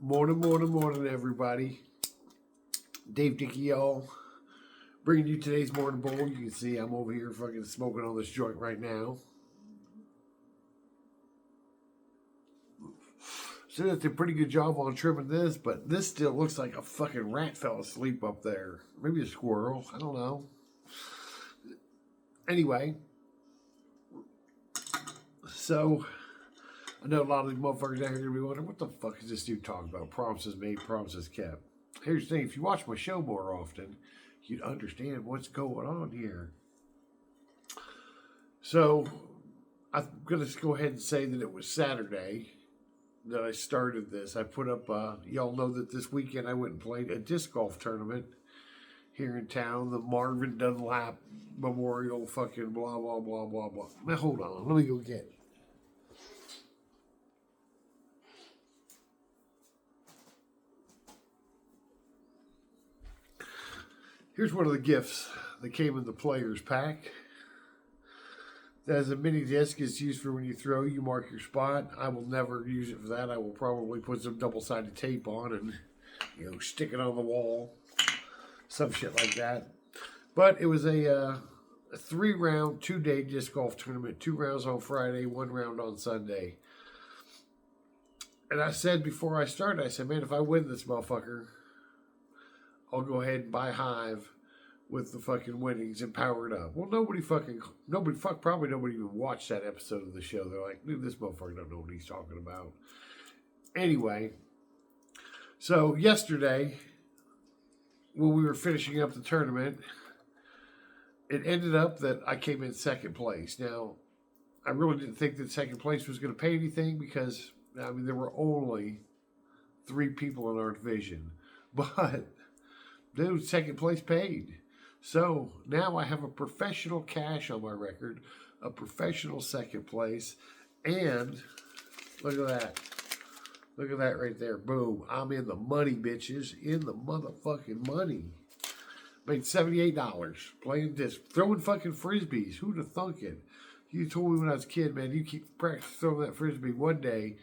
Morning, everybody. Dave Dickey, y'all. Bringing you today's morning bowl. You can see I'm over here fucking smoking on this joint right now. So they did a pretty good job on trimming this, but this still looks like a fucking rat fell asleep up there. Maybe a squirrel. I don't know. Anyway. So, I know a lot of these motherfuckers out here are going to be wondering, what the fuck is this dude talking about? Promises made, promises kept. Here's the thing, if you watch my show more often, you'd understand what's going on here. So, I'm going to go ahead and say that it was Saturday that I started this. I put up, y'all know that this weekend I went and played a disc golf tournament here in town, the Marvin Dunlap Memorial fucking blah, blah, blah, blah, blah. Now, hold on, let me go get it. Here's one of the gifts that came in the player's pack. That is a mini disc. It's used for when you throw, you mark your spot. I will never use it for that. I will probably put some double-sided tape on and, stick it on the wall. Some shit like that. But it was a 3-round, 2-day disc golf tournament. 2 rounds on Friday, 1 round on Sunday. And I said before I started, I said, man, if I win this motherfucker, I'll go ahead and buy Hive with the fucking winnings and power it up. Well, probably nobody even watched that episode of the show. They're like, dude, this motherfucker don't know what he's talking about. Anyway, so yesterday, when we were finishing up the tournament, it ended up that I came in second place. Now, I really didn't think that second place was going to pay anything because, there were only 3 people in our division. But dude, second place paid. So now I have a professional cash on my record, a professional second place, and look at that. Look at that right there. Boom. I'm in the money, bitches. In the motherfucking money. Made $78 playing disc, throwing fucking frisbees. Who'd have thunk it? You told me when I was a kid, man, you keep practicing throwing that frisbee. One day,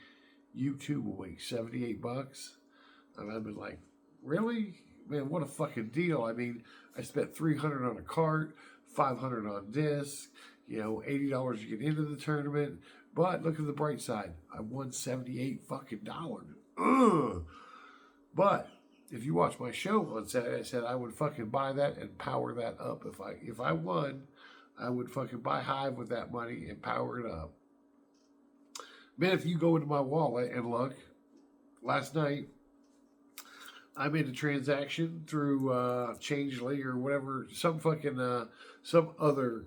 you too will make $78. And I've been like, really? Man, what a fucking deal. I spent $300 on a cart, $500 on disc, $80 to get into the tournament. But look at the bright side. I won $78 fucking dollars. Ugh. But if you watch my show on Saturday, I said I would fucking buy that and power that up. If I won, I would fucking buy Hive with that money and power it up. Man, if you go into my wallet and look, last night, I made a transaction through Changely or whatever, some other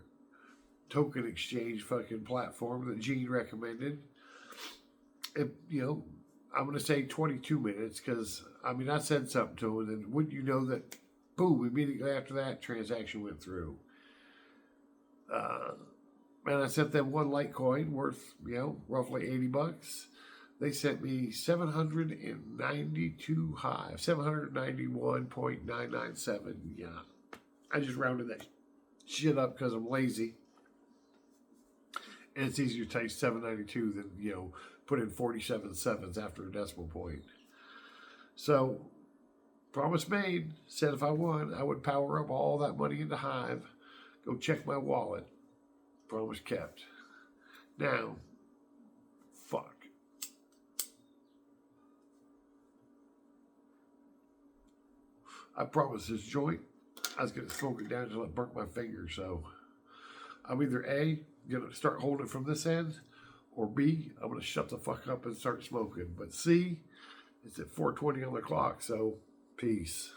token exchange fucking platform that Gene recommended. And, I'm going to say 22 minutes because, I said something to him, and wouldn't you know that, boom, immediately after that, transaction went through. And I sent them one Litecoin worth, roughly $80. They sent me 792 Hive, 791.997. Yeah. I just rounded that shit up because I'm lazy. And it's easier to type 792 than, put in 47 sevens after a decimal point. So, promise made. Said if I won, I would power up all that money into Hive. Go check my wallet. Promise kept. Now, fuck. I promised this joint I was going to smoke it down until it burnt my fingers. So I'm either A, going to start holding it from this end, or B, I'm going to shut the fuck up and start smoking. But C, it's at 4:20 on the clock, so peace.